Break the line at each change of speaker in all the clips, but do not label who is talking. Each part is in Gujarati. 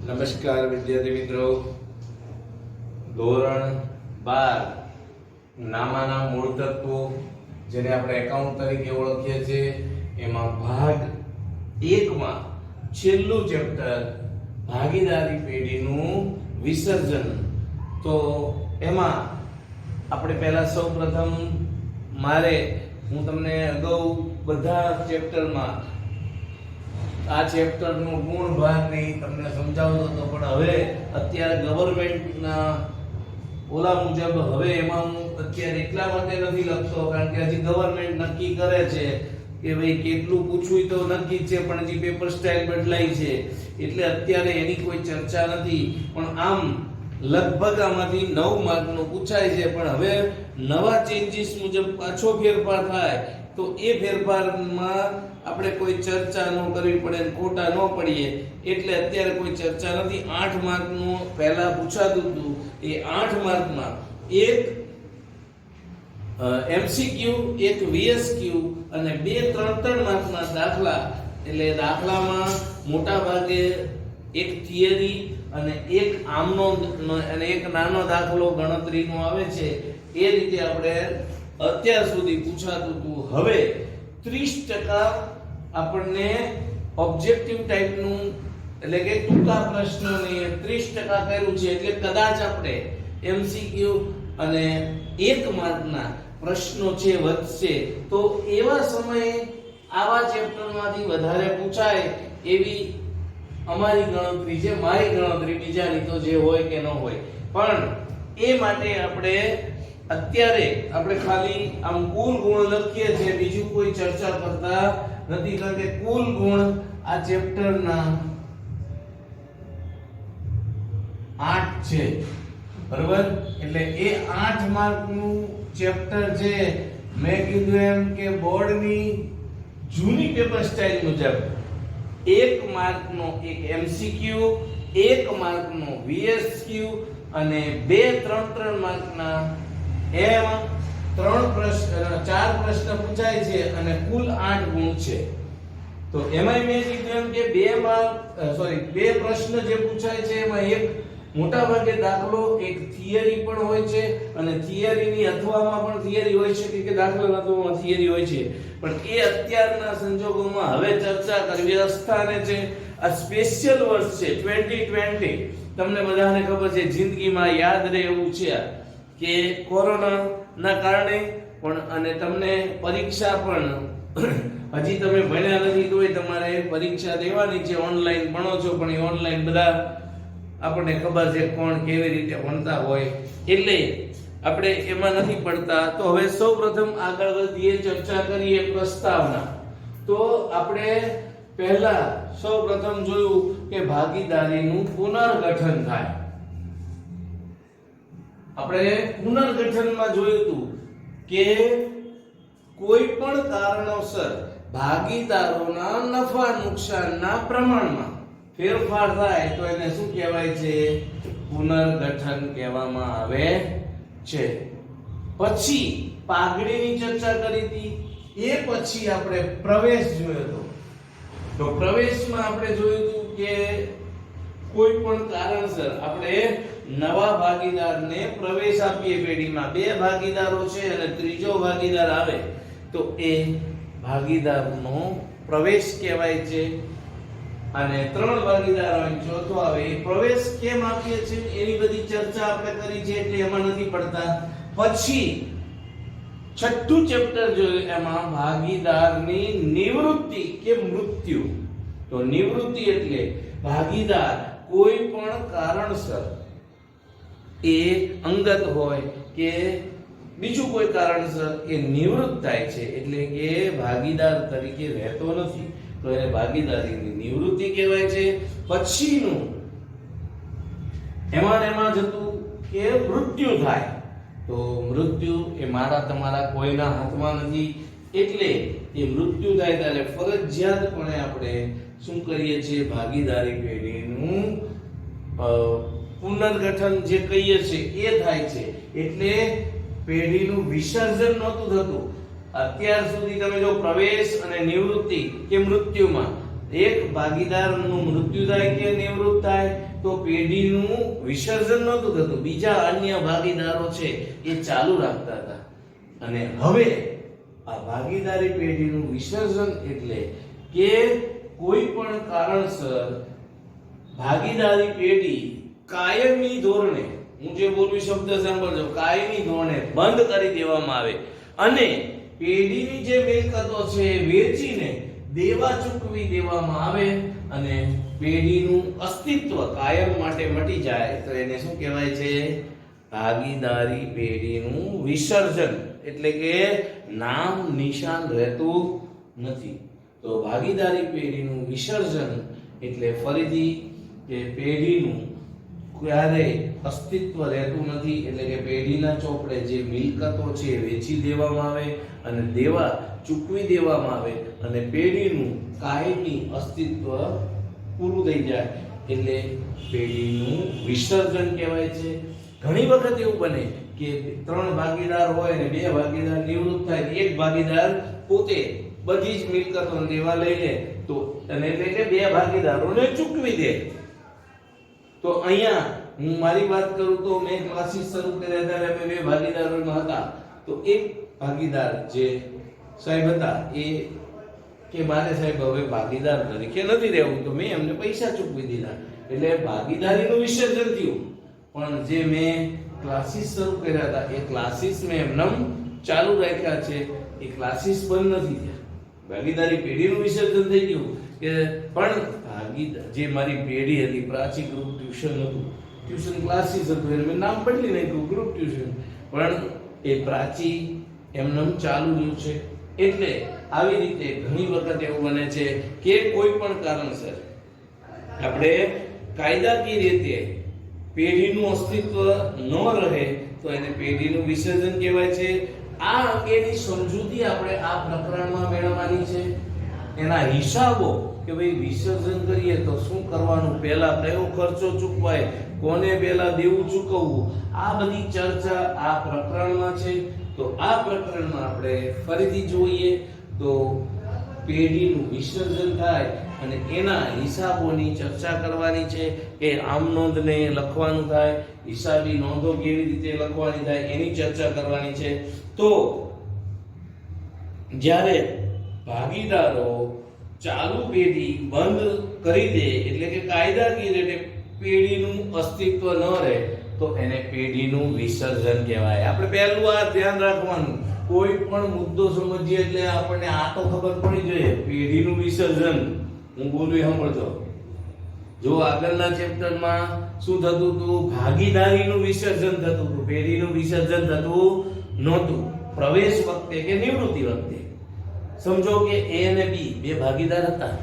નમસ્કાર વિદ્યાર્થી મિત્રો, ધોરણ 12 નામાના મૂળ તત્વો જેને આપણે એકાઉન્ટ તરીકે ઓળખીએ છીએ એમાં ભાગ 1 માં છેલ્લું ચેપ્ટર ભાગીદારી પેઢીનું વિસર્જન. તો એમાં આપણે પહેલા સૌપ્રથમ હું તમને અગાઉ બધા ચેપ્ટરમાં આ ચેપ્ટરનો ગુણ ભાગ નહીં તમને સમજાવતો હતો, પણ હવે અત્યારે ગવર્મેન્ટના ઓલા મુજબ હવે એમાં હું અત્યારે એટલા માટે નથી લખતો કારણ કે હજી ગવર્મેન્ટ નક્કી કરે છે કે ભાઈ કેટલું પૂછવું તો નક્કી છે, પણ હજી પેપર સ્ટાઇલ બદલાઈ છે એટલે અત્યારે એની કોઈ ચર્ચા નથી. પણ આમ લગભગ આમાંથી 9 માર્કનું પૂછાય છે, પણ હવે નવા ચેન્જીસ મુજબ પાછો ફેરફાર થાય તો એ ફેરફારમાં આપણે કોઈ ચર્ચા ન કરવી પડે, ખોટા ન પડીએ એટલે અત્યારે કોઈ ચર્ચા નથી. 8 માર્કનું પહેલા પૂછાતું હતું, એ 8 માર્કમાં એક એમસીક્યુ, એક વીએસક્યુ અને 2 3 માર્કના દાખલા. એટલે દાખલામાં મોટા ભાગે એક થિયરી અને એક આમનો અને એક નાનો દાખલો ગણતરીનો આવે છે. એ રીતે આપણે અત્યાર સુધી પૂછાતું હતું. હવે 30% આપણને ઓબ્જેક્ટિવ ટાઈપનું એટલે કે ટૂંકા પ્રશ્નોની 30% કર્યું છે, એટલે કદાચ આપણે એમસીક્યુ અને 1 માર્કના પ્રશ્નો છે વધશે. તો એવા સમયે આવા ચેપ્ટરમાંથી વધારે પૂછાય એવી અમારી ગણતરી છે, મારી ગણતરી, બીજાની તો જે હોય કે ન હોય. પણ એ માટે અત્યારે આપણે ખાલી આમ કુલ ગુણ લખીએ છીએ, બીજું કોઈ ચર્ચા કરતા નથી કારણ કે કુલ ગુણ આ ચેપ્ટરના 8 છે, બરાબર. એટલે એ 8 માર્કનું ચેપ્ટર છે. મેં કીધું એમ કે બોર્ડની જૂની પેપર સ્ટાઇલ મુજબ 1 માર્કનો એક એમસીક્યુ, 1 માર્કનો વીએસક્યુ અને 2 3 માર્કના એમ 4 પ્રશ્ન પૂછાય છે અને કુલ 8 ગુણ છે. તો એમાં મેં કીધું એમ કે 2 પ્રશ્ન જે પૂછાય છે એમાં એક મોટા ભાગે દાખલો, એક થિયરી પણ હોય છે અને થિયરીની અથવામાં પણ થિયરી હોય છે કે દાખલા અથવામાં થિયરી હોય છે. પણ એ અત્યારના સંજોગોમાં હવે ચર્ચા કરવી વ્યવસ્થાને છે. આ સ્પેશિયલ વર્ષ છે 2020. તમને બધાને ખબર છે જિંદગીમાં યાદ રહે એવું છે કે કોરોના ના કારણે પણ અને તમને પરીક્ષા પણ હજી તમે ભણ્યા નથી તોય તમારે પરીક્ષા દેવાની છે. ઓનલાઈન ભણો છો પણ એ ઓનલાઈન બધા આપણને ખબર છે કોણ કેવી રીતે ભણતા હોય એટલે આપણે એમાં નથી પડતા. તો હવે સૌપ્રથમ આગળ વધીએ, ચર્ચા કરીએ પ્રસ્તાવના. તો આપણે પહેલા સૌપ્રથમ જોયું કે ભાગીદારીનું પુનર્ગઠન થાય. આપણે પુનર્ગઠનમાં જોયું હતું કે કોઈ પણ કારણોસર ભાગીદારોના નફા નુકસાનના પ્રમાણમાં ફેરફાર થાય તો એને શું કહેવાય છે? પુનર્ગઠન કહેવામાં આવે છે. પછી પાઘડીની ચર્ચા કરી હતી. એ પછી આપણે પ્રવેશ જોયો હતો. તો પ્રવેશમાં આપણે જોયું હતું કે કોઈ પણ કારણસર આપણે નવા ભાગીદારને પ્રવેશ આપીએ પેઢીમાં. 2 ભાગીદારો છે અને ત્રીજો ભાગીદાર આવે તો એ ભાગીદારનો પ્રવેશ કહેવાય છે. અને 3 ભાગીદાર હોય ચોથો આવે એ પ્રવેશ કેમ આપીએ છે એની બધી ચર્ચા આપણે કરી છે એટલે એમાં નથી પડતા. પછી 6થું ચેપ્ટર જોયું, એમાં ભાગીદારની નિવૃત્તિ કે મૃત્યુ. તો નિવૃત્તિ એટલે ભાગીદાર કોઈ પણ કારણસર એ અંગત હોય કે બીજું કોઈ કારણસર એ નિવૃત્ત થાય છે એટલે કે ભાગીદાર તરીકે રહેતો નથી તો એને ભાગીદારીની નિવૃત્તિ કહેવાય છે. પછીનું એમાં જતું કે મૃત્યુ થાય. તો મૃત્યુ એ મારા તમારા કોઈના હાથમાં નથી એટલે એ મૃત્યુ થાય ત્યારે ફરજિયાતપણે આપણે શું કરીએ છીએ? ભાગીદારી પેઢીનું પુનર્ગઠન જે કહીએ છીએ એ થાય છે. એટલે પેઢીનું વિસર્જન નહોતું થતું. અત્યાર સુધી તમે જો પ્રવેશ અને નિવૃત્તિ કે મૃત્યુમાં એક ભાગીદારનું મૃત્યુ થાય કે નિવૃત્ત થાય તો પેઢીનું વિસર્જન નહોતું થતું, બીજા અન્ય ભાગીદારો છે એ ચાલુ રાખતા હતા. અને હવે આ ભાગીદારી પેઢીનું વિસર્જન એટલે કે કોઈ પણ કારણસર ભાગીદારી પેઢી કાયમી ધોરણે, હું જે બોલું શબ્દ સાંભળજો, કાયમી ધોરણે બંધ કરી દેવામાં આવે અને પેઢીની જે મિલકતો છે વેચીને દેવા ચૂકવી દેવામાં આવે અને પેઢીનું અસ્તિત્વ કાયમ માટે મટી જાય તો એને શું કહેવાય છે? ભાગીદારી પેઢીનું વિસર્જન. એટલે કે નામ નિશાન રહેતું નથી. તો ભાગીદારી પેઢીનું વિસર્જન એટલે ફરીથી કે પેઢીનું ક્યારે અસ્તિત્વ રહેતું નથી, એટલે કે પેઢીના ચોપડે જે મિલકતો છે એ વેચી દેવામાં આવે અને દેવા ચૂકવી દેવામાં આવે અને પેઢીનું કાયમી અસ્તિત્વ પૂરું થઈ જાય એટલે પેઢીનું વિસર્જન કહેવાય છે. ઘણી વખત એવું બને કે 3 ભાગીદાર હોય ને 2 ભાગીદાર નિવૃત્ત થાય, એક ભાગીદાર પોતે બધી જ મિલકતો દેવા લઈ લે તો અને એટલે કે 2 ભાગીદારોને ચૂકવી દે. તો અહીંયા હું મારી વાત કરું તો મેં ક્લાસીસ શરૂ કર્યા ત્યારે અમે 2 ભાગીદારોમાં હતા. તો એક ભાગીદાર જે સાહેબ હતા એ કે મારે સાહેબ હવે ભાગીદાર તરીકે નથી રહેવું, તો મેં એમને પૈસા ચૂકવી દીધા એટલે ભાગીદારીનું વિસર્જન થયું. પણ જે મેં ક્લાસીસ શરૂ કર્યા હતા એ ક્લાસીસ મેં એમનેમ ચાલુ રાખ્યા છે, એ ક્લાસીસ બંધ નથી થયા. ભાગીદારી પેઢીનું વિસર્જન થઈ ગયું કે પણ ભાગીદાર જે મારી પેઢી હતી, પ્રાચી ગ્રુપ ટ્યુશન હતું, ટ્યુશન ક્લાસીસ હતું, એટલે મેં નામ બદલી નાખ્યું ગ્રુપ ટ્યુશન, પણ એ પ્રાચી એમનેમ ચાલુ રહ્યું છે. એટલે આવી રીતે ઘણી વખત એવું બને છે કે કોઈ પણ કારણસર આપણે કાયદાકીય રીતે પેઢીનું અસ્તિત્વ ન રહે તો એને પેઢીનું વિસર્જન કહેવાય છે. આ અંગેની સમજૂતી આપણે આ પ્રકરણમાં મેળવવાની છે. એના હિસાબો કે ભાઈ વિસર્જન કરીએ તો શું કરવાનું, પહેલા કયો ખર્ચો ચૂકવાય, કોને પહેલા દેવું ચૂકવવું, આ બધી ચર્ચા આ પ્રકરણમાં છે. તો આ પ્રકરણમાં આપણે ફરીથી જોઈએ તો પેઢીનું વિસર્જન થાય અને એના હિસાબોની ચર્ચા કરવાની છે કે આમ નોંધને લખવાનું થાય, હિસાબી નોંધો કેવી રીતે લખવાની થાય એની ચર્ચા કરવાની છે. તો જ્યારે ભાગીદારો ચાલુ પેઢી બંધ કરી દે એટલે કે કાયદાકીય રીતે પેઢીનું અસ્તિત્વ ન રહે તો એને પેઢીનું વિસર્જન કહેવાય. આપણે પહેલું આ ધ્યાન રાખવાનું, કોઈ પણ મુદ્દો સમજીએ એટલે આપણને આ તો ખબર પડી જોઈએ પેઢીનું વિસર્જન. હું બોલું સાંભળજો. જો આગળના ચેપ્ટરમાં શું થતું હતું, ભાગીદારીનું વિસર્જન થતું હતું, પેઢીનું વિસર્જન થતું નહોતું પ્રવેશ વખતે કે નિવૃત્તિ વખતે. સમજો કે A અને B 2 ભાગીદાર હતા.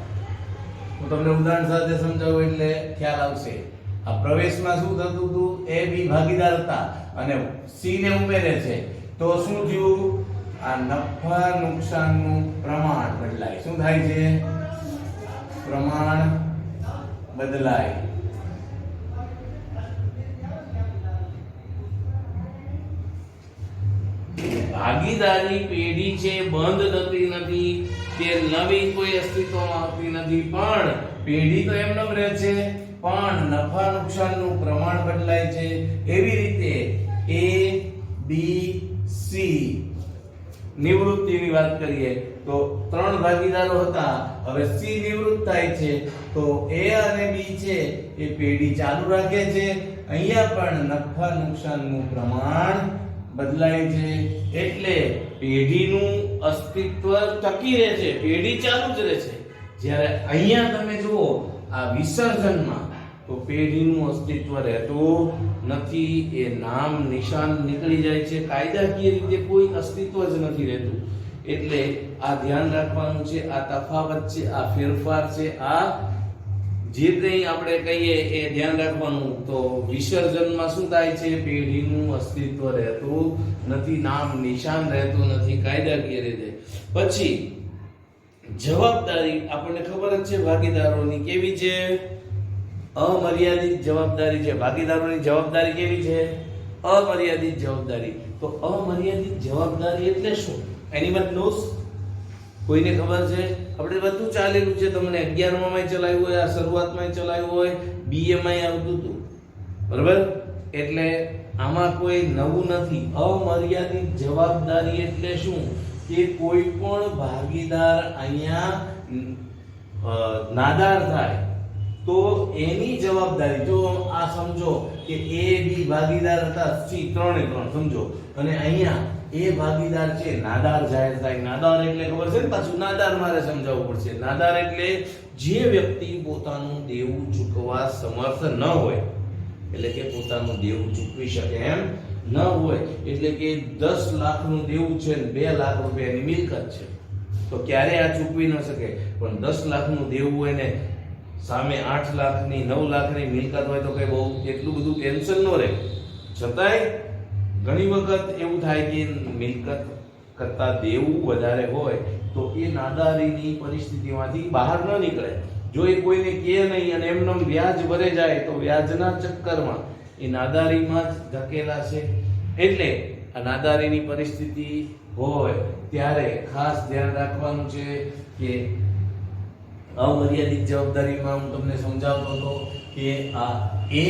હું તમને ઉદાહરણ સાથે સમજાવું એટલે ખ્યાલ આવશે. આ પ્રવેશમાં શું થતું હતું, A B ભાગીદાર હતા અને C ને ઉમેરે છે તો શું થયું, આ નફા નુકસાનનું પ્રમાણ બદલાય. શું થાય છે, પ્રમાણ બદલાય. ભાગીદારી પેઢી છે બંધ થતી નથી કે નવી કોઈ અસ્તિત્વમાં આવતી નથી, પણ પેઢી તો એમનેમ રહે છે પણ નફા નુકસાનનું પ્રમાણ બદલાય છે. એવી રીતે A B C નિવૃત્તિની વાત કરીએ તો 3 ભાગીદારો હતા, હવે C નિવૃત્ત થાય છે તો A અને B છે એ પેઢી ચાલુ રાખે છે. અહીંયા પણ નફા નુકસાનનું પ્રમાણ બદલાય છે એટલે પેઢીનું અસ્તિત્વ ટકી રહે છે, પેઢી ચાલુ જ રહે છે. જ્યારે અહીંયા તમે જુઓ આ વિસર્જનમાં તો પેઢીનું અસ્તિત્વ રહેતું નથી, એ નામ નિશાન નીકળી જાય છે, કાયદાકીય રીતે કોઈ અસ્તિત્વ જ નથી રહેતું. એટલે આ ધ્યાન રાખવાનું છે, આ તફાવત છે, આ ફેરફાર છે, આ જે કંઈ આપણે કહીએ એ ધ્યાન રાખવાનું. તો વિસર્જનમાં શું થાય છે, પેઢીનું અસ્તિત્વ રહેતું નથી, નામ નિશાન રહેતું નથી કાયદાકીય રીતે. પછી જવાબદારી આપણને ખબર જ છે ભાગીદારોની કેવી છે, અમર્યાદિત જવાબદારી છે. ભાગીદારોની જવાબદારી કેવી છે, અમર્યાદિત જવાબદારી. તો અમર્યાદિત જવાબદારી એટલે શું, એનીવન નોઝ, કોઈને ખબર છે? આપણે બધું ચાલેલું છે, તમને 11 માં ચલાવ્યું હોય, આ શરૂઆતમાં ચલાવ્યું હોય, BA માં આવતું હતું, બરાબર? એટલે આમાં કોઈ નવું નથી. અમર્યાદિત જવાબદારી એટલે શું કે કોઈ પણ ભાગીદાર અહીંયા નાદાર થાય તો એની જવાબદારી, જો આ સમજો કે A B ભાગીદાર હતા, C ત્રણે ત્રણ સમજો, અને અહીંયા એ ભાગીદાર છે નાદાર જાહેર થાય. નાદાર એટલે ખબર છે ને, પાછું નાદાર મારે સમજાવવું પડશે. નાદાર એટલે જે વ્યક્તિ પોતાનું દેવું ચૂકવવા સમર્થ ન હોય, એટલે કે પોતાનું દેવું ચૂકવી શકે એમ ન હોય, એટલે કે 10 લાખનું દેવું છે ને 2 લાખ રૂપિયાની મિલકત છે, તો ક્યારે આ ચૂકવી ન શકે. પણ 10 લાખનું દેવું હોય ને સામે 8 લાખની 9 લાખની મિલકત હોય તો કઈ બહુ એટલું બધું ટેન્શન ન રહે. છતાંય ઘણી વખત એવું થાય કે મિલકત કરતા દેવું વધારે હોય તો એ નાદારીની પરિસ્થિતિમાંથી બહાર ન નીકળે. જો એ કોઈને કહે નહીં અને એમનેમ વ્યાજ ભરે જાય તો વ્યાજના ચક્કરમાં એ નાદારીમાં જ ધકેલા છે. એટલે આ નાદારીની પરિસ્થિતિ હોય ત્યારે ખાસ ધ્યાન રાખવાનું છે કે અમર્યાદિત જવાબદારીમાં હું તમને સમજાવતો હતો કે આ એ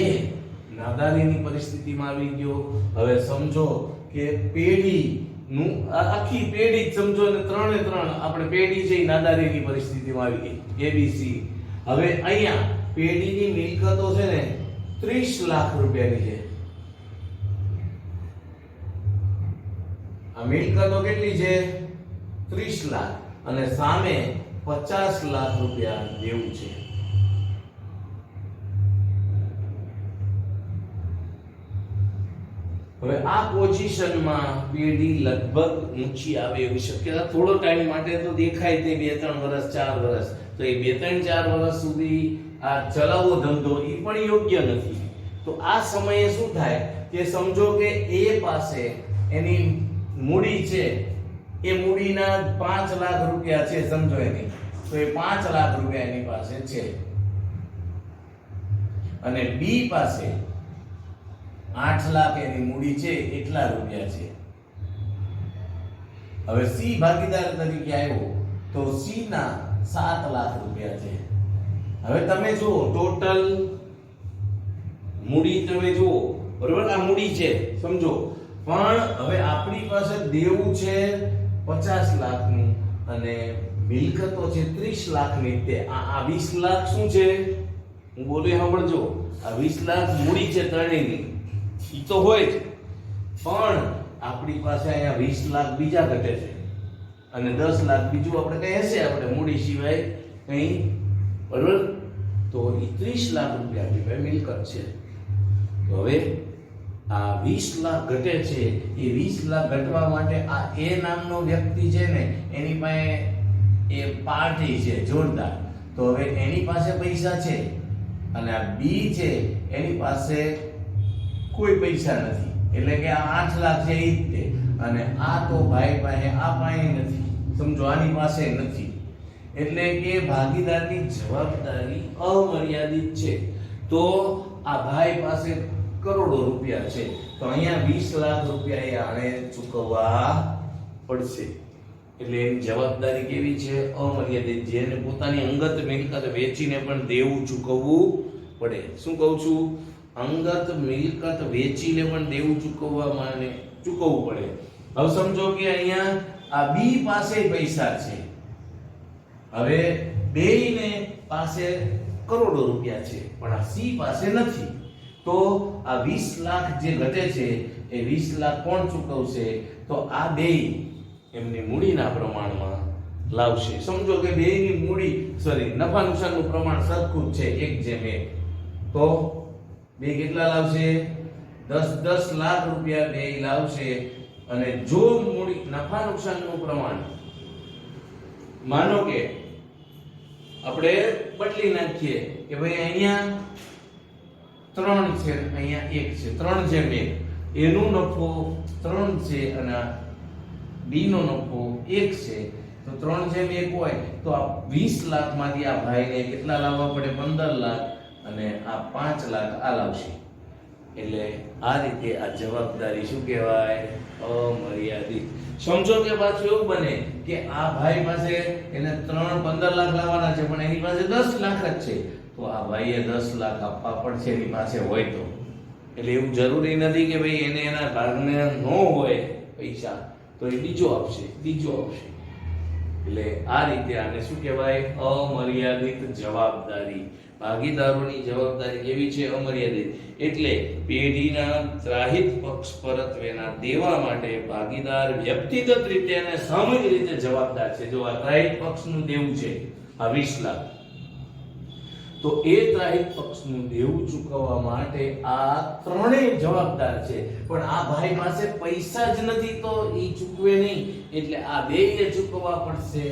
નાદારીની પરિસ્થિતિમાં આવી ગયો. હવે સમજો કે પેઢીનું આખી પેઢી જ સમજો ને ત્રણે ત્રણ આપણે પેઢી છે એ નાદારીની પરિસ્થિતિમાં આવી ગઈ ABC. હવે અહીંયા પેઢીની મિલકતો છે ને 30 લાખ રૂપિયાની છે. આ મિલકતો કેટલી છે? 30 લાખ, અને સામે 50 લાખ રૂપિયા દેવું છે. હવે આ પોઝિશનમાં પેઢી લગભગ ઊંચી આવે એવી શક્યતા. થોડો ટાઈમ માટે તો દેખાય તે 2-3 વર્ષ 4 વર્ષ, તો એ 2-4 વર્ષ સુધી આ ચલાવવો ધંધો એ પણ યોગ્ય નથી. તો આ સમયે શું થાય કે સમજો કે એ પાસે એની મૂડી છે, એ મૂડીના 5 લાખ રૂપિયા છે સમજો એની, તો એ 5 લાખ રૂપિયા એની પાસે છે, અને B પાસે 8 લાખ એની મૂડી છે, એટલા રૂપિયા છે. હવે C ભાગીદાર તરીકે આવ્યો તો C ના 7 લાખ રૂપિયા છે. હવે તમે જુઓ ટોટલ મૂડી તમે જુઓ, બરોબર? આ મૂડી છે સમજો, પણ હવે આપણી પાસે દેવું છે 50 લાખનું અને મિલકતો છે 30 લાખની. તે આ 20 લાખ શું છે? હું બોલું સાંભળજો. આ 20 લાખ મૂડી છે ત્રણેયની, ઈ તો હોય જ, પણ આપણી પાસે અહીંયા 20 લાખ બીજા ઘટે છે અને 10 લાખ બીજું આપણે કઈ હશે આપણે મૂડી સિવાય કઈ, બરોબર? તો ઈ 30 લાખ રૂપિયા આપણી પાસે મિલકત છે. તો હવે આ 20 લાખ ઘટે છે, એ 20 લાખ ઘટવા માટે આ એ નામનો વ્યક્તિ છે ને એની પાસે એ પાર્ટી છે જોરદાર. તો હવે એની પાસે પૈસા છે અને આ B છે એની પાસે કોઈ પૈસા નથી, એટલે કે આ 8 લાખ છે ઈ જ તે, અને આ તો ભાઈ પાસે આ પાસે નથી, સમજો આની પાસે નથી. એટલે કે ભાગીદારની જવાબદારી અમર્યાદિત છે. તો આ ભાઈ પાસે કરોડો રૂપિયા છે, તો અહીંયા 20 લાખ રૂપિયા એ આને ચૂકવવા પડશે. એટલે એની જવાબદારી કેવી છે? અમર્યાદિત. જેને પોતાની અંગત મિલકત વેચીને પણ દેવું ચૂકવવું પડે. શું કહું છું? અંગત મિલકત વેચીને પણ દેવું ચૂકવવું પડે. હવે સમજો કે અહીંયા આ B પાસે પૈસા છે, હવે બેયને પાસે કરોડો રૂપિયા છે, પણ આ C પાસે નથી. તો આ 20 લાખ જે ઘટે છે એ 20 લાખ કોણ ચૂકવશે? તો આ બેય એમની મૂડીના પ્રમાણમાં લાવશે. સમજો કે બેયની મૂડી નફા નુકસાનનું પ્રમાણ સરખું જ છે 1:1, તો બે કેટલા લાવશે? 10 લાખ રૂપિયા બે લાવશે. અને જો મૂડી નફા નુકસાનનું પ્રમાણ માનો કે આપણે બદલી નાખીએ કે ભાઈ અહીંયા 3 છે, અહીંયા 1 છે, 3:1, એનો નફો 3 છે અને B નો નફો 1 છે, તો 3:1 હોય તો આ 20 લાખમાંથી આ ભાઈને કેટલા લાવવા પડે? 15 લાખ, અને આ 5 લાખ આ લાવશે. એટલે આ રીતે આ જવાબદારી શું કહેવાય? અમર્યાદિત. સમજો કે પાછું એવું બને કે આ ભાઈ પાસે એને 15 લાખ લાવવાના છે પણ એની પાસે 10 લાખ જ છે, તો આ ભાઈએ 10 લાખ આપવા પડશે એની પાસે હોય તો. એટલે એવું જરૂરી નથી કે ભાઈ એને એના ભાગને ન હોય પૈસા તો એ બીજો આપશે. એટલે આ રીતે આને શું કહેવાય? અમર્યાદિત જવાબદારી. ભાગીદારોની જવાબદારી કેવી છે? અમર્યાદિત. એટલે પેઢીના ત્રાહિત પક્ષ પરત્વેના દેવા માટે ભાગીદાર વ્યક્તિગત રીતે અને સામૂહિક રીતે જવાબદાર છે. જો આ ત્રાહિત પક્ષનું દેવું છે આ 20 લાખ, તો એ ત્રાહિત પક્ષનું દેવું ચૂકવવા માટે આ ત્રણેય જવાબદાર છે. પણ આ ભાઈ પાસે પૈસા જ નથી તો એ ચૂકવે નહીં, એટલે આ બેય ચૂકવવા પડશે.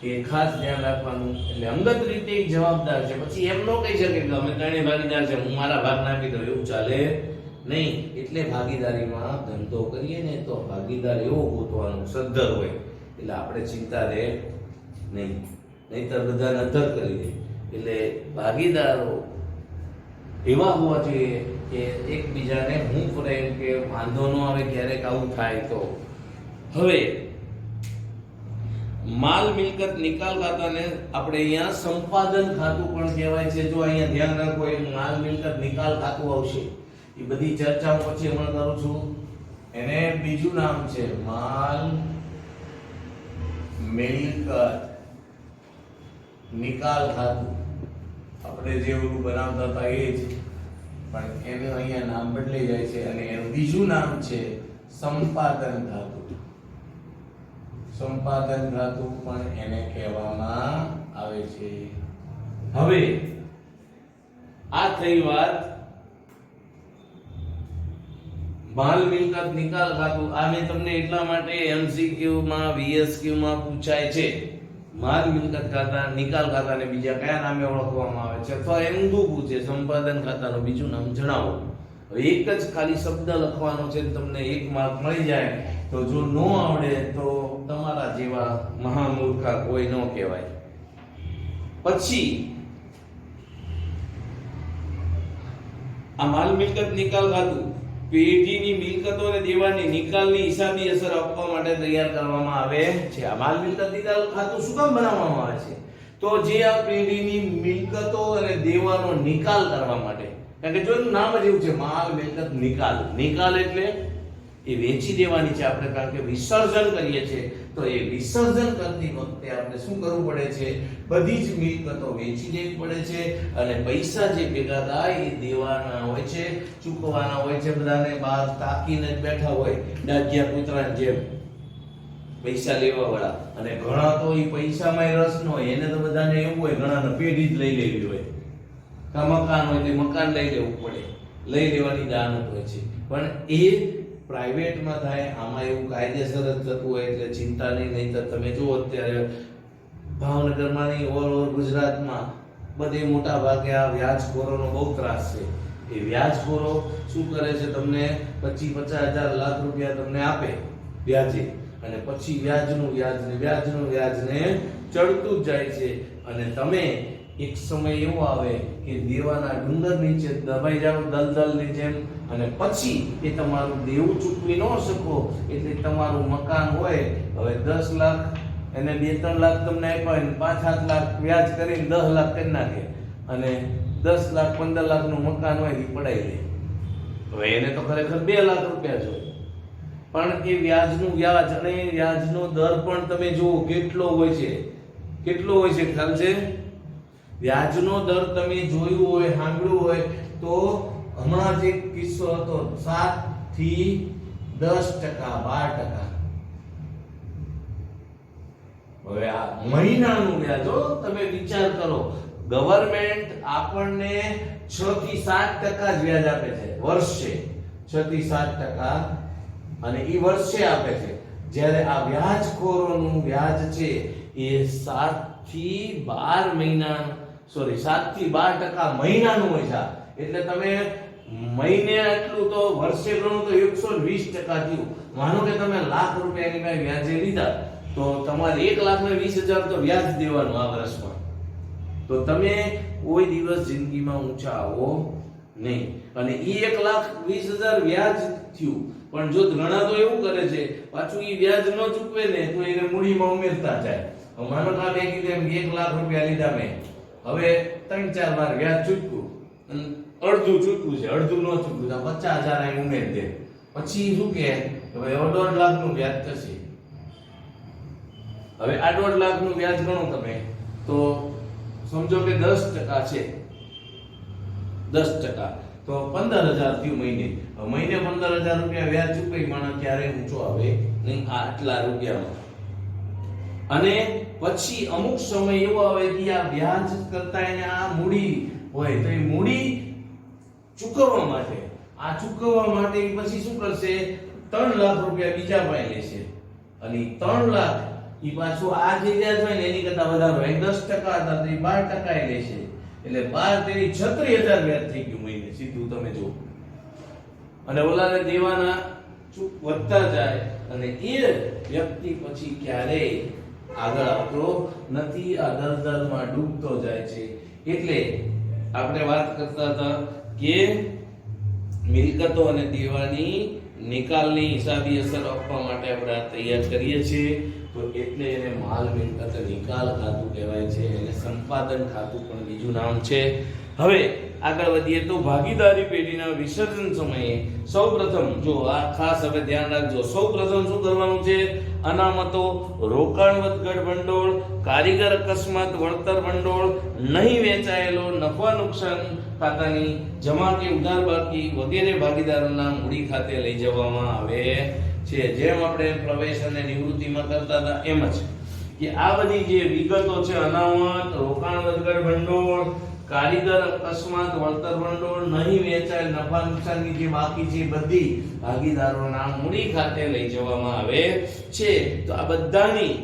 એ ખાસ ધ્યાન રાખવાનું. એટલે અંગત રીતે જવાબદાર છે. પછી એમ ન કહી શકે કે અમે ત્રણેય ભાગીદાર છે, હું મારા ભાગ નાખી દઉં, એવું ચાલે નહીં. એટલે ભાગીદારીમાં ધંધો કરીએ ને તો ભાગીદાર એવો ગોતવાનો સદ્ધર હોય, એટલે આપણે ચિંતા રહે નહીં, નહીતર બધાને અધર કરી દે. એટલે ભાગીદારો એવા હોવા જોઈએ કે એકબીજાને હું પ્રેમ કે વાંધો ન આવે ક્યારેક આવું થાય તો. હવે માલ મિલકત નિકાલ ખાતાને આપણે અહીંયા સંપાદન ખાતું પણ કહેવાય છે. જો અહીંયા ધ્યાન રાખો, એ માલ મિલકત નિકાલ ખાતું આવશે. એ બધી ચર્ચાઓ પછી હમણાં કરું છું. એને બીજું નામ છે માલ મિલકત નિકાલ ખાતું. આપણે જે ઓલું બનાવતા હતા એ જ, પણ એનું અહીંયા નામ બદલાઈ જાય છે અને એનું બીજું નામ છે સંપાદન ખાતું. સંપાદન ખાતું પણ એને કહેવામાં આવે છે. હવે આ થઈ વાત માલ મિલકત નિકાલ ખાતું. આ મેં તમને એટલા માટે એમસીક્યુ માં વીએસક્યુ માં પૂછાય છે. માલ મિલકત ખાતા નિકાલ ખાતાને બીજા કયા નામે ઓળખવામાં આવે છે, અથવા એમ પૂછે સંપાદન ખાતાનું બીજું નામ જણાવો. હવે એક જ ખાલી શબ્દ લખવાનો છે, તમને 1 માર્ક મળી જાય. તો જો ન આવડે તો તમારા જેવા મહામૂર્ખા કોઈ ન કહેવાય. પછી આ માલ મિલકત નિકાલ ખાતું પેઢીની મિલકતો અને દેવાની નિકાલની હિસાબી અસર આપવા માટે તૈયાર કરવામાં આવે છે. આ માલ મિલકત નિકાલ ખાતું શું કામ બનાવવામાં આવે છે? તો જે આ પેઢીની મિલકતો અને દેવાનો નિકાલ કરવા માટે. કારણ કે જો એનું નામ જ એવું છે માલ મિલકત નિકાલ. નિકાલ એટલે એ વેચી દેવાની છે આપણે, કારણ કે વિસર્જન કરીએ છીએ. તો એ વિસર્જન કરતી વખતે આપણે શું કરવું પડે છે? બધી જ મિલકતો વેચી દેવી પડે છે અને પૈસા જે ભેગા થાય એ દેવાના હોય છે, ચૂકવવાના હોય છે. બધાને બહાર તાકીને જ બેઠા હોય ડાકિયા કૂતરાની જેમ પૈસા લેવા વાળા. અને ઘણા તો એ પૈસામાં રસ ન હોય, એને તો બધાને એવું હોય ઘણાને પેઢી જ લઈ લેવી હોય. કા મકાન હોય તો મકાન લઈ લેવું પડે, લઈ લેવાની દાનત હોય છે. પણ એ પ્રાઇવેટમાં થાય, આમાં એવું કાયદેસર જ થતું હોય એટલે ચિંતા નહીં. તો તમે જુઓ અત્યારે ભાવનગરમાં નહીં, ઓલ ઓવર ગુજરાતમાં બધે મોટા ભાગે આ વ્યાજખોરોનો બહુ ત્રાસ છે. એ વ્યાજખોરો શું કરે છે? તમને 25-50 હજાર લાખ રૂપિયા તમને આપે વ્યાજે, અને પછી વ્યાજનું વ્યાજને ચડતું જ જાય છે. અને તમે એક સમય એવો આવે કે દેવાના ડુંગર નીચે દબાઈ જાવ દલદલની જેમ, અને પછી એ તમારું દેવું ચૂકવી ન શકો. એટલે તમારું મકાન હોય, હવે 10 લાખ એને 2-3 લાખ તમને આપ્યા, 5-7 લાખ વ્યાજ કરીને 10 લાખ કરી નાખે, અને 10 લાખ 15 લાખનું મકાન હોય એ પડાઈ લે. હવે એને તો ખરેખર 2 લાખ રૂપિયા જોઈએ, પણ એ વ્યાજનું વ્યાજ અને વ્યાજનો દર પણ તમે જુઓ કેટલો હોય છે. ખ્યાલ છે? વ્યાજનો દર તમે જોયું હોય, સાંભળ્યું હોય તો હમણાં જ એક કિસ્સો હતો, 7 થી 10%, 12%. હવે આ મહિનાનું વ્યાજ, તમે વિચાર કરો, ગવર્નમેન્ટ આપણને 6 થી 7% જ વ્યાજ આપે છે વર્ષે, 6 થી 7%, અને એ વર્ષે આપે છે. જ્યારે આ વ્યાજખોરોનું વ્યાજ છે એ 7 થી 12% મહિનાનું હોય છે. એટલે તમે મહિને આટલું તો વર્ષે ગણો તો 120% થયું. માનો કે તમે લાખ રૂપિયાની કઈ વ્યાજે લીધા તો તમારે 1,20,000 તો વ્યાજ દેવાનું આ વર્ષમાં. તો તમે કોઈ દિવસ જિંદગીમાં ઊંચા આવો નહીં. અને ઈ 1,20,000 વ્યાજ થયું. પણ જો ઘણા તો એવું કરે છે પાછું ઈ વ્યાજ ન ચૂકવે ને તો એને મૂડીમાં ઉમેરતા જાય. હવે માનો કે મેં કીધું એમ 1,00,000 રૂપિયા લીધા મેં, હવે 3-4 વાર વ્યાજ ચૂકવું અને અડધું ચૂકવું છે, અડધું ન ચૂકવું તો 50,000 અહીં ઉમેર દે. પછી શું કે ભાઈ 1.5 લાખનું વ્યાજ થશે. હવે આ 1.5 લાખનું વ્યાજ ગણો તમે તો સમજો કે 10% છે, 10% તો 15,000 થયું મહિને. હવે મહિને 15,000 રૂપિયા વ્યાજ ચૂકવી માણસ ક્યારે ઊંચો આવે નહીં આટલા રૂપિયામાં. અને પછી અમુક સમય એવો આવે કે આ વ્યાજ કરતા એને આ મૂડી હોય તો એ મૂડી ચૂકવવા માટે પછી શું કરશે 3 લાખ રૂપિયા બીજા પાસે લેશે. અને 3 લાખ ઈ પાછું આ જે વ્યાજ હોય ને એની કરતા વધારે હોય. 10% હતા તો ઈ 12% એ લેશે. એટલે 12 તેરી 36,000 વ્યાજ થઈ ગયું મહિને સીધું તમે જો. અને ઓલાને દેવાના વધતા જાય અને એ વ્યક્તિ પછી ક્યારેય આગળ આવતો નથી, આ દરદરમાં ડૂબતો જાય છે. એટલે આપણે વાત કરતા હતા કે મિલકતો અને દેવાની નિકાલની હિસાબી અસર આપવા માટે આપણે આ તૈયાર કરીએ છીએ. તો એટલે એને માલ મિલકત નિકાલ ખાતું કહેવાય છે. એને સંપાદન ખાતું પણ બીજું નામ છે. હવે આગળ વધીએ તો ભાગીદારી પેઢીના વિસર્જન સમયે સૌપ્રથમ જો આ ખાસ હવે ધ્યાન રાખજો, સૌપ્રથમ શું કરવાનું છે? અનામતો, રોકાણ વધઘટ ભંડોળ, કારીગર અકસ્માત વળતર ભંડોળ, નહીં વેચાયેલો નફા નુકસાન ખાતાની જમા કે ઉધાર બાકી વગેરે ભાગીદારોના મૂડી ખાતે લઈ જવામાં આવે છે. જેમ આપણે પ્રવેશ અને નિવૃત્તિમાં કરતા હતા એમ જ કે આ બધી જે વિગતો છે, અનામત, રોકાણ વધઘટ ભંડોળ, કારીગર અકસ્માત વળતર ભંડોળ, નહીં વેચાયેલ નફા નુકસાનની જે બાકી છે બધી ભાગીદારોના મૂડી ખાતે લઈ જવામાં આવે છે. તો આ બધાની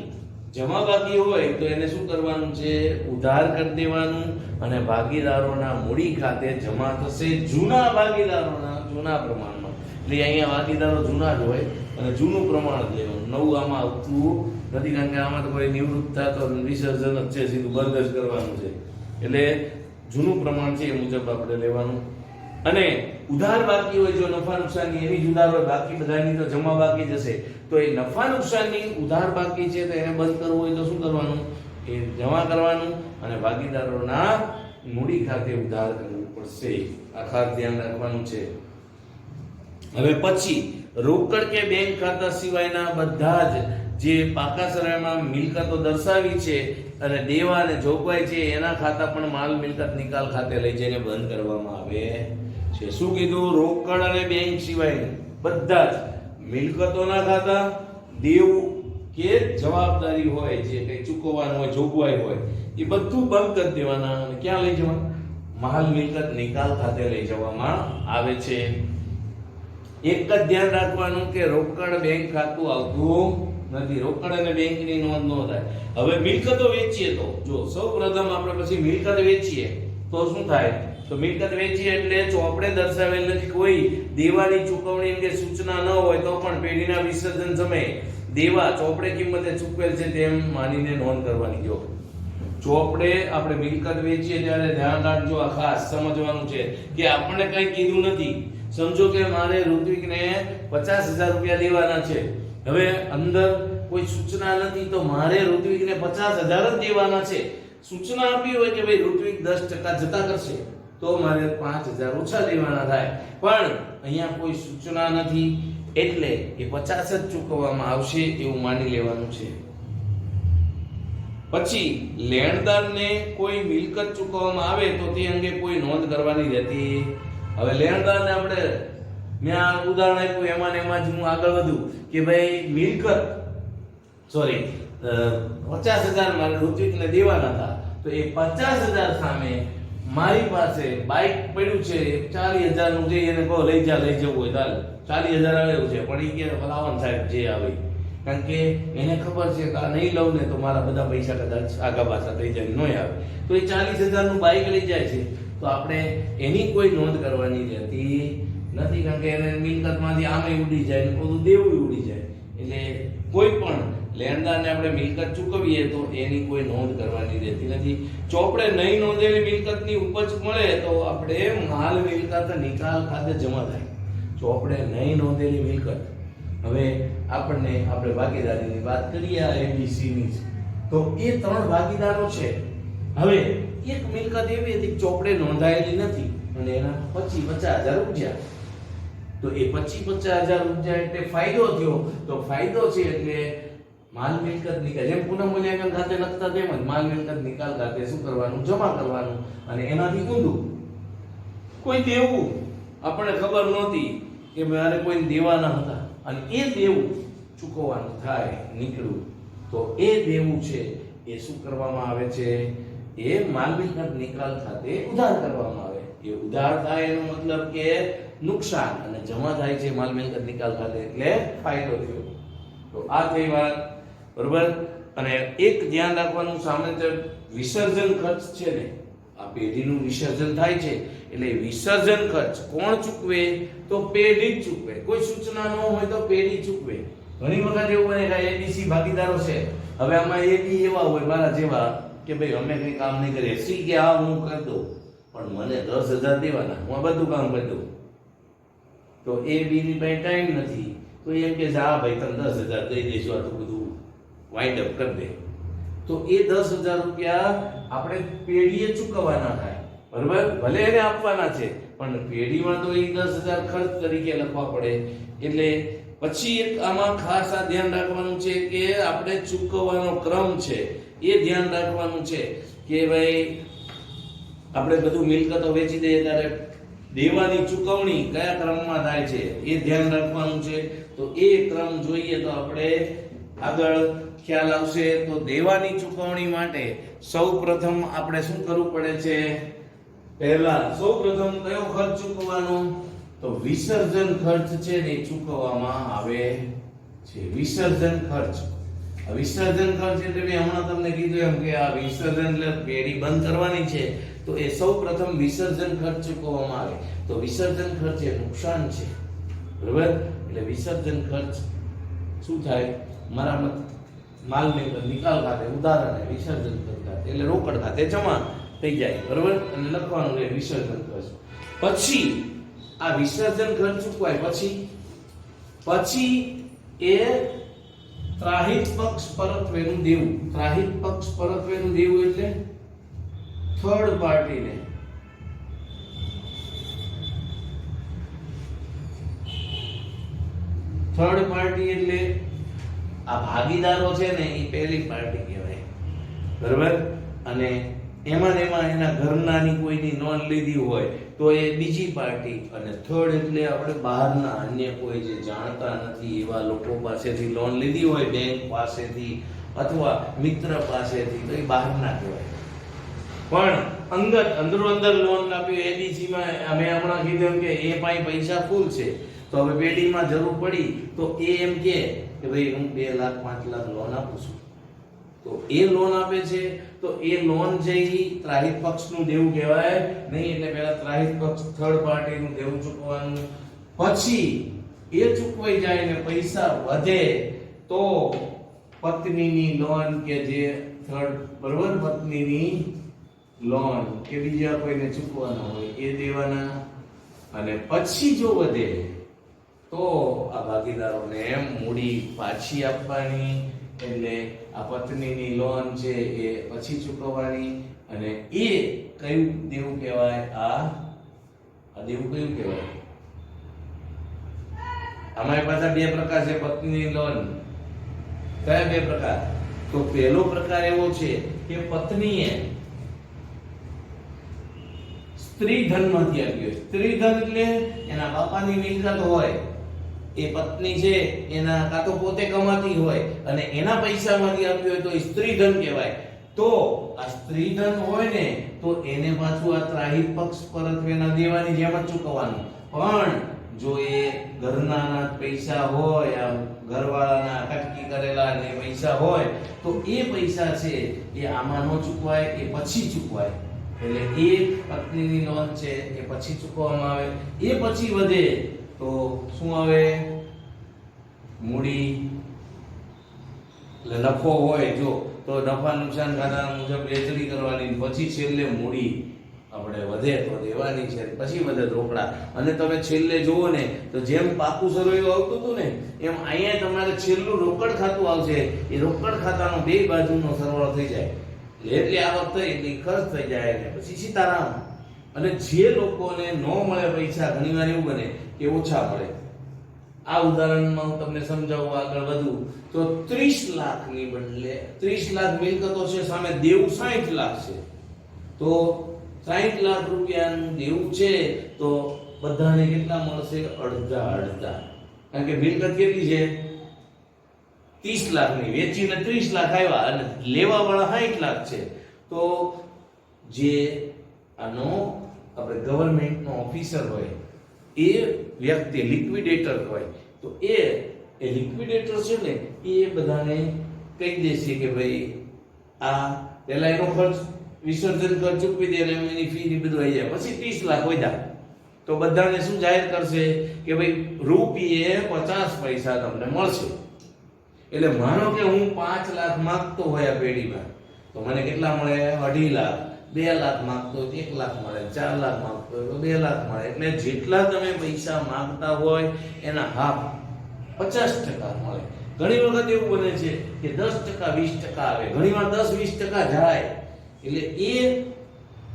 જમા બાકી હોય તો એને શું કરવાનું છે? ઉધાર કરી દેવાનું અને ભાગીદારોના મૂડી ખાતે જમા થશે જૂના ભાગીદારોના જૂના પ્રમાણમાં. એટલે અહીંયા ભાગીદારો જૂના જ હોય અને જૂનું પ્રમાણ જ લેવાનું, નવું આમાં આવતું નથી. કારણ કે આમાં તો કોઈ નિવૃત્ત થતો વિસર્જન જ છે, સીધું બરગજ કરવાનું છે. એટલે જૂનું પ્રમાણ છે એ મુજબ આપણે લેવાનું. અને ઉધાર બાકી હોય જો નફા નુકસાનની એની જ ઉધાર હોય, બાકી બધાની તો જમા બાકી જશે. તો એ નફા નુકસાનની ઉધાર બાકી છે તો એને બંધ કરવું હોય તો શું કરવાનું? એ જમા કરવાનું અને ભાગીદારોના મૂડી ખાતે ઉધાર કરવું પડશે. આ ખાસ ધ્યાન રાખવાનું છે. હવે પછી રોકડ કે બેંક ખાતા સિવાયના બધા જ જે પાકા સરાયમાં મિલકતો દર્શાવી છે અને દેવા અને જોગવાઈ છે એના ખાતા પણ માલ મિલકત નિકાલ ખાતે લઈ જઈને બંધ કરવામાં આવે છે. શું કીધું? રોકડ અને બેંક સિવાય બધા જ મિલકતોના ખાતા, દેવું કે જવાબદારી હોય જે કઈ ચૂકવવાનું હોય, જોગવાઈ હોય, એ બધું બંધ કરી દેવાના અને ક્યાં લઈ જવાના? માલ મિલકત નિકાલ ખાતે લઈ જવામાં આવે છે. એક જ ધ્યાન રાખવાનું કે રોકડ બેંક ખાતું આવતું નથી. રોકડ અને બેંકની નોંધ ન થાય. હવે મિલકતો વેચીએ તો જો સૌપ્રથમ આપણે પછી મિલકત વેચીએ તો શું થાય? તો મિલકત વેચીએ એટલે ચોપડે દર્શાવેલ નથી કોઈ દેવાની ચૂકવણી કે સૂચના ન હોય તો પણ પેઢીના વિસર્જન સમયે દેવા ચોપડે કિંમતે ચૂકવેલ છે તેમ માનીને નોંધ કરવાની. જો ચોપડે આપણે મિલકત વેચીએ ત્યારે ધ્યાન રાખજો, આ ખાસ સમજવાનું છે કે આપણે કંઈ કીધું નથી. સમજો કે મારે ઋત્વિકને 50,000 રૂપિયા દેવાના છે. હવે અંદર કોઈ સૂચના નથી તો મારે ઋત્વિકને 50,000 જ દેવાના છે. સૂચના આપી હોય કે ભાઈ ઋત્વિક 10% જતા કરશે તો મારે 5,000 ઓછા દેવાના થાય. પણ અહીંયા કોઈ સૂચના નથી એટલે એ 50 જ ચૂકવવામાં આવશે એવું માની લેવાનું છે. પછી લેણદારને કોઈ મિલકત ચૂકવવામાં આવે તો તે અંગે કોઈ નોંધ કરવાની રહેતી. હવે લેણદારને આપણે મેં આ ઉદાહરણ આપ્યું એમાં જ હું આગળ વધું કે ભાઈ મિલકત 50,000 મારે ઋત્વિકને દેવાના હતા તો એ 50,000 સામે મારી પાસે બાઇક પડ્યું છે 40,000 નું, જે એને કહો લઈ જવું હોય ચાલ 40,000 આવેલું છે પણ એ કે લાવણ સાહેબ જે આવે, કારણ કે એને ખબર છે કે આ નહીં લઉં ને તો મારા બધા પૈસા કદાચ આગા પાછા થઈ જાય, નહીં આવે. તો એ 40,000 નું બાઇક લઈ જાય છે તો આપણે એની કોઈ નોંધ કરવાની રહેતી નથી. કારણ કે એને મિલકતમાંથી આમે ઉડી જાય ને બધું દેવું ઉડી જાય. એટલે કોઈ પણ લેણદારને આપણે મિલકત ચૂકવીએ તો એની કોઈ નોંધ કરવાની રહેતી નથી. જો આપણે નહીં નોંધેલી મિલકતની ઉપજ મળે તો આપણે માલ મિલકત નિકાલ ખાતે જમા થાય. જો આપણે નહીં નોંધેલી મિલકત, હવે આપણે ભાગીદારીની વાત કરીએ આ એબીસી ની, તો એ 3 ભાગીદારો છે. હવે એક મિલકત એવી હતી ચોપડે નોંધાયેલી નથી અને એના 50,000 ઉપજ્યા, તો એ 50,000 ઉપજ્યા એટલે ફાયદો થયો. તો ફાયદો છે એટલે માલ મિલકત નિકાલ, જેમ પુનઃ મૂલ્યાંકન ખાતે લખતા તેમ જ માલ મિલકત નિકાલ ખાતે શું કરવાનું, જમા કરવાનું. અને એનાથી ઊંધું કોઈ દેવું આપણને ખબર નહોતી કે મારે કોઈ દેવાના હતા અને એ દેવું ચૂકવવાનું થાય નીકળ્યું, તો એ દેવું છે એ શું કરવામાં આવે છે, એ માલ મિલકત નિકાલ ખાતે ઉધાર કરવામાં આવે. એ ઉધાર થાય એનો મતલબ કે નુકસાન, અને જમા થાય છે માલ મિલકત નિકાલ ખાતે એટલે ફાયદો થયો. તો આ થઈ વાત, બરોબર. અને એક ધ્યાન રાખવાનું, સામાન્ય વિસર્જન ખર્ચ છે ને, આ પેઢીનું વિસર્જન થાય છે એટલે વિસર્જન ખર્ચ કોણ ચૂકવે, તો પેઢી જ ચૂકવે. કોઈ સૂચના ન હોય તો પેઢી ચૂકવે. ઘણી વખત એવું બને કે એબીસી ભાગીદારો છે, હવે આમાં એ બી એવા હોય મારા જેવા કે ભાઈ અમે કઈ કામ નહીં કરીએ, સી કે આ હું કરી દઉં પણ મને 10,000 દેવાના, હું આ બધું કામ કરી દઉં. તો એ બી ની પાસે ટાઈમ નથી, તો એમ કે હા ભાઈ તને 10,000 દઈ દઈશું, આ તો બધું વાઇન્ડ અપ કરી દે. તો એ 10,000 રૂપિયા આપણે પેઢીએ ચૂકવવાના થાય, બરોબર. ભલે એને આપવાના છે પણ પેઢીમાં તો એ 10,000 ખર્ચ તરીકે લખવા પડે. એટલે પછી એક આમાં ખાસ આ ધ્યાન રાખવાનું છે કે આપણે ચૂકવવાનો ક્રમ છે એ ધ્યાન રાખવાનું છે કે ભાઈ આપણે બધું મિલકતો વેચી દઈએ ત્યારે દેવાની ચૂકવણી કયા ક્રમમાં થાય છે એ ધ્યાન રાખવાનું છે. તો એ ક્રમ જોઈએ તો આપણે આગળ ખ્યાલ આવશે. તો દેવાની ચૂકવણી માટે સૌપ્રથમ આપણે શું કરવું પડે છે, પહેલા સૌપ્રથમ કયો ખર્ચ ચૂકવવાનો, તો વિસર્જન ખર્ચ છે ને ચૂકવવામાં આવે છે. વિસર્જન ખર્ચ, વિસર્જન ખર્ચ એટલે મેં હમણાં તમને કીધું એમ કે આ વિસર્જન એટલે પેઢી બંધ કરવાની છે, તો એ સૌપ્રથમ વિસર્જન ખર્ચ ચૂકવવામાં આવે. તો વિસર્જન ખર્ચ એ નુકસાન છે, બરાબર. એટલે વિસર્જન ખર્ચ શું થાય, મરામત માલ નિકાલ ખાતે ઉધાર અને વિસર્જન ખર્ચ ખાતે એટલે રોકડ ખાતે જમા થઈ જાય, બરાબર. અને લખવાનું છે વિસર્જન ખર્ચ. પછી આ વિસર્જન ખર્ચ ચૂકવાય પછી એ ત્રાહિત પક્ષ પરત્વેનું દેવું. ત્રાહિત પક્ષ પરત્વેનું દેવું એટલે થર્ડ પાર્ટીને, થર્ડ પાર્ટી એટલે આ ભાગીદારો છે ને એ પહેલી પાર્ટી કહેવાય, બરાબર. અને એમાં એના ઘરનાની કોઈની નોંધ લીધી હોય તો એ બીજી પાર્ટી. અને થર્ડ એટલે આપણે બહારના અન્ય કોઈ જે જાણતા નથી એવા લોકો પાસેથી લોન લીધી હોય, બેંક પાસેથી અથવા મિત્ર પાસેથી, તો એ બહારના કહેવાય. પણ અંદરો અંદર લોન આપી એબીસી માં અમે હમણાં કીધું કે એ પાસે પૈસા ફૂલ છે, તો હવે પેઢીમાં જરૂર પડી તો એ એમ કે ભાઈ હું 2 લાખ 5 લાખ લોન આપું છું, તો એ લોન આપે છે. તો એ લોન છે એ ત્રાહિત પક્ષનું દેવું કહેવાય નહીં. એટલે પહેલા ત્રાહિત પક્ષ થર્ડ પાર્ટીનું દેવું ચૂકવવાનું, પછી એ ચૂકવાઈ જાય ને પૈસા વધે તો પત્નીની લોન કે જે થર્ડ, બરોબર, પત્નીની લોન કે બીજા કોઈને ચૂકવવાનો હોય એ દેવાના. અને પછી જો વધે તો આ ભાગીદારોને મૂડી પાછી આપવાની. એટલે આ પત્નીની લોન છે એ પછી ચૂકવવાની. અને એ કયું દેવું કહેવાય, આ દેવું કયું કહેવાય? અમારી પાસે 2 પ્રકાર છે પત્નીની લોન. કયા 2 પ્રકાર? તો પહેલો પ્રકાર એવો છે કે પત્નીએ સ્ત્રી ધનમાંથી આપી હોય. સ્ત્રી ધન એટલે એના બાપાની મિલકત હોય, એ પત્ની છે એના કાં તો પોતે કમાતી હોય અને એના પૈસામાંથી આપ્યું હોય તો એ સ્ત્રી ધન કહેવાય. તો આ સ્ત્રી ધન હોય ને તો એને પાછું આ ત્રાહિત પક્ષ પરત્વેના દેવાની જેમ જ ચૂકવવાનું. પણ જો એ ઘરનાના પૈસા હોય, આ ઘરવાળાના કટકી કરેલા ને પૈસા હોય તો એ પૈસા છે એ આમાં ન ચૂકવાય, એ પછી ચૂકવાય. એટલે એક પત્નીની લોન છે એ પછી ચૂકવવામાં આવે. એ પછી વધે તો શું આવે? મૂડી એટલે નફો હોય જો તો નફા નુકસાન ખાતા મુજબ વેચણી કરવાની, પછી છેલ્લે મૂડી આપણે વધે તો દેવાની છે, પછી વધે રોકડા. અને તમે છેલ્લે જુઓ ને તો જેમ પાકું સરવૈયું આવતું હતું ને એમ અહીંયા તમારે છેલ્લું રોકડ ખાતું આવશે. એ રોકડ ખાતાનો બે બાજુનો સરવાળો થઈ જાય એટલે આવક થઈ એટલી ખર્ચ થઈ જાય ને પછી સીતારામ. અને જે લોકોને ન મળે પૈસા, ઘણીવાર એવું બને કે ઓછા મળે. આ ઉદાહરણમાં હું તમને સમજાવું, આગળ વધું તો 30 લાખની બદલે 30 લાખ મિલકતો છે, સામે દેવું 60 લાખ છે. તો 60 લાખ રૂપિયાનું દેવું છે તો બધાને કેટલા મળશે? અડધા અડધા. કારણ કે મિલકત કેટલી છે? 30 લાખની, વેચીને 30 લાખ આવ્યા અને લેવા વાળા 60 લાખ છે. તો જે આનો આપણે ગવર્નમેન્ટનો ઓફિસર હોય એ વ્યક્તિ લિક્વિડેટર હોય તો એ લિક્વિડેટર છે ને એ બધાને કહી દેશે કે ભાઈ આ પહેલા એનો ખર્ચ વિસર્જન ખર્ચ ચૂકવી દે અને એની ફી ની બધું આવી જાય, પછી 30 લાખ વધ્યા તો બધાને શું જાહેર કરશે કે ભાઈ રૂપિયે 50 પૈસા તમને મળશે. એટલે માનો કે હું 5 લાખ માંગતો હોય આ પેઢીમાં તો મને કેટલા મળે? 2.5 લાખ. 2 લાખ માંગતો હોય 1 લાખ મળે, 4 લાખ માંગતો હોય તો 2 લાખ મળે. એટલે જેટલા તમે પૈસા માંગતા હોય એના હાફ 50% મળે. ઘણી વખત એવું બને છે કે 10% 20% આવે, ઘણીવાર 10-20% જાય. એટલે એ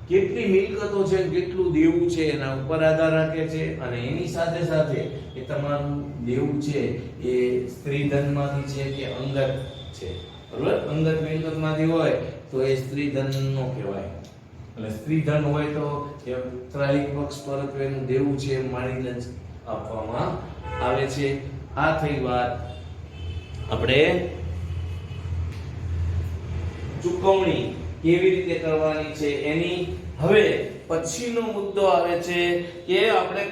કેટલી મિલકતો છે, કેટલું દેવું છે એના ઉપર આધાર રાખે છે. અને એની સાથે સાથે એ તમારું દેવું છે એ સ્ત્રી ધનમાંથી છે કે અંગત છે, બરોબર? અંગત મિલકતમાંથી હોય તો એ સ્ત્રી ધન નો કહેવાય. એટલે સ્ત્રી ધન હોય તો એ ત્રાહિક પક્ષ પરત્વેનું દેવું છે એમ માનીને જ આપવામાં આવે છે. આ થઈ વાત આપણે ચૂકવણી કેવી રીતે કરવાની છે એની. હવે પછીનો મુદ્દો આવે છે કે આપણે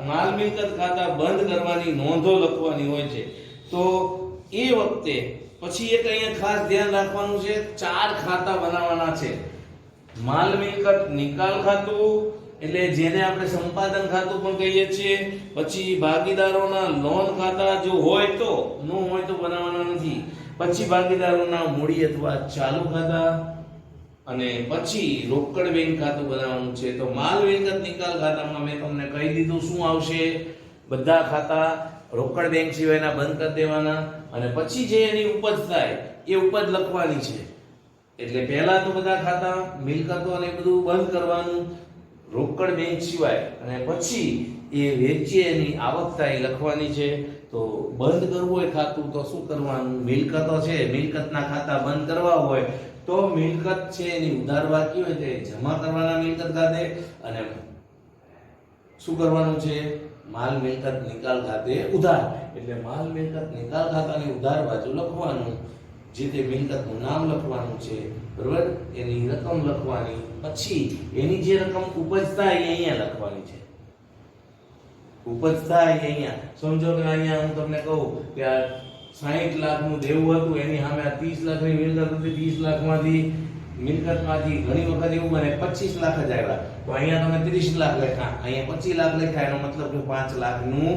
માલ મિલકત ખાતા બંધ કરવાની નોંધો લખવાની હોય છે. તો એ વખતે પછી એક અહીંયા ખાસ ધ્યાન રાખવાનું છે, 4 ખાતા બનાવવાના છે. માલ મિલકત નિકાલ ખાતું એટલે જેને આપણે સંપાદન ખાતું પણ કહીએ છીએ. પછી ભાગીદારોના લોન ખાતા જો હોય તો, ન હોય તો બનાવવાના નથી. પછી ભાગીદારોના મૂડી અથવા ચાલુ ખાતા અને પછી રોકડ બેંક ખાતું બનાવવાનું છે. તો માલ મિલકત નિકાલ ખાતામાં મેં તમને કહી દીધું શું આવશે. બધા ખાતા રોકડ બેંક સિવાયના બંધ કરી દેવાના અને પછી જે એની ઉપજ થાય એ ઉપજ લખવાની છે. એટલે પહેલા તો બધા ખાતા મિલકતો અને બધું બંધ કરવાનું રોકડ બેંક સિવાય, અને પછી એ વેચીએ એની આવક થાય લખવાની છે. તો બંધ કરવું હોય ખાતું તો શું કરવાનું? મિલકતો છે, મિલકતના ખાતા બંધ કરવા હોય તો મિલકત છે એની ઉધાર બાકી હોય તે જમા કરવાના મિલકત ખાતે, અને શું કરવાનું છે? માલ મિલકત નિકાલ ખાતે ઉધાર. એટલે માલ મિલકત નિકાલ ખાતાની ઉધાર બાજુ લખવાનું, જે તે મિલકતનું નામ લખવાનું છે, બરોબર? એની રકમ લખવાની, પછી એની જે રકમ ઉપજ થાય એ અહીંયા લખવાની છે. ઉપજ થાય અહીંયા સમજો કે અહીંયા હું તમને કહું કે આ 60 લાખનું દેવું હતું, એની સામે આ 30 લાખની મિલકત હતી. 30 લાખમાંથી મિલકતમાંથી ઘણી વખત એવું બને 25 લાખ જ આવ્યા તો અહીંયા તમે 30 લાખ લખ્યા, અહીંયા 25 લાખ લખ્યા, એનો મતલબ કે 5 લાખનું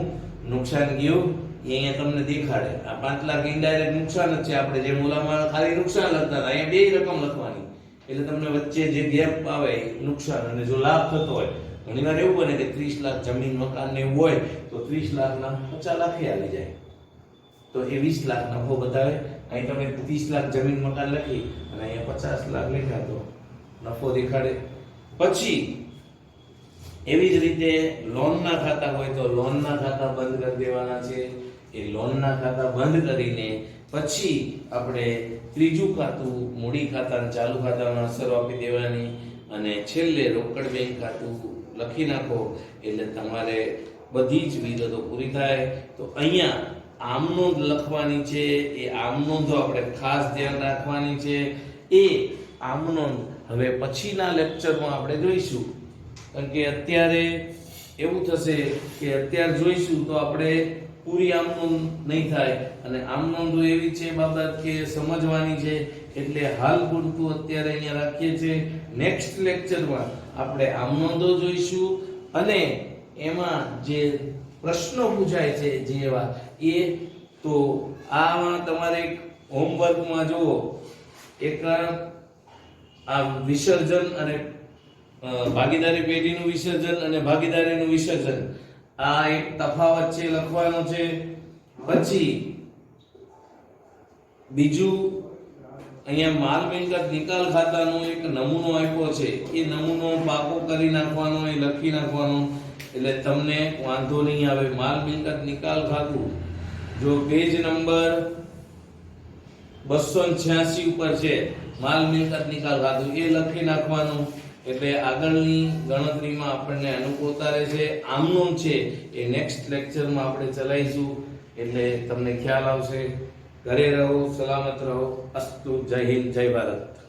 નુકસાન ગયું. અહીંયા તમને દેખાડે આ 5 લાખ ઇનડાયરેક્ટ નુકસાન જ છે. આપણે જે મૂલામાં ખાલી નુકસાન લખતા હતા અહીંયા બે રકમ લખવાની, એટલે તમને વચ્ચે જે ગેપ આવે નુકસાન અને જો લાભ થતો હોય. ઘણીવાર એવું બને કે 30 લાખ જમીન મકાન ને એવું હોય તો 30 લાખના 50 લાખ આવી જાય તો એ 20 લાખ નફો બતાવે. અહીં તમે 30 લાખ જમીન મકાન લખી અને અહીંયા 50 લાખ લખ્યા તો નફો દેખાડે. પછી એવી જ રીતે લોનના ખાતા હોય તો લોનના ખાતા બંધ કરી દેવાના છે. એ લોનના ખાતા બંધ કરીને પછી આપણે ત્રીજું ખાતું મૂડી ખાતા અને ચાલુ ખાતામાં અસરો આપી દેવાની, અને છેલ્લે રોકડ બેંક ખાતું લખી નાખો એટલે તમારે બધી જ વિગતો પૂરી થાય. તો અહીંયા આમનોંધ લખવાની છે. એ આમનોંધો આપણે ખાસ ધ્યાન રાખવાની છે. એ આમનોંધ હવે પછીના લેક્ચરમાં આપણે જોઈશું, કારણ કે અત્યારે એવું થશે કે અત્યારે જોઈશું તો આપણે પૂરી આમનોંધ નહીં થાય, અને આમનોંધો એવી છે બાબત કે સમજવાની છે. એટલે હાલ પૂરતું અત્યારે અહીંયા રાખીએ છીએ. નેક્સ્ટ લેક્ચરમાં આપણે આમનોંધો જોઈશું અને એમાં જે પ્રશ્નો પૂછાય છે જે એવા એ. તો આમાં તમારે હોમવર્કમાં જુઓ એક આ વિસર્જન અને ભાગીદારી પેઢીનું વિસર્જન અને ભાગીદારીનું વિસર્જન આ એક તફાવત છે લખવાનો છે. પછી બીજું અહીંયા માલ મિલકત નિકાલ ખાતાનો એક નમૂનો આપ્યો છે, એ નમૂનો પાકો કરી નાખવાનો, એ લખી નાખવાનો એટલે તમને વાંધો નહીં આવે. માલ મિલકત નિકાલ ખાતું જો પેજ નંબર 286 ઉપર છે, માલ મિલકત નિકાલ ખાતું એ લખી નાખવાનું એટલે આગળની ગણતરીમાં આપણને અનુકૂળતા રહેશે. આમનો છે એ નેક્સ્ટ લેક્ચરમાં આપણે ચલાવીશું એટલે તમને ખ્યાલ આવશે. ઘરે રહો, સલામત રહો. અસ્તુ. જય હિન્દ, જય ભારત.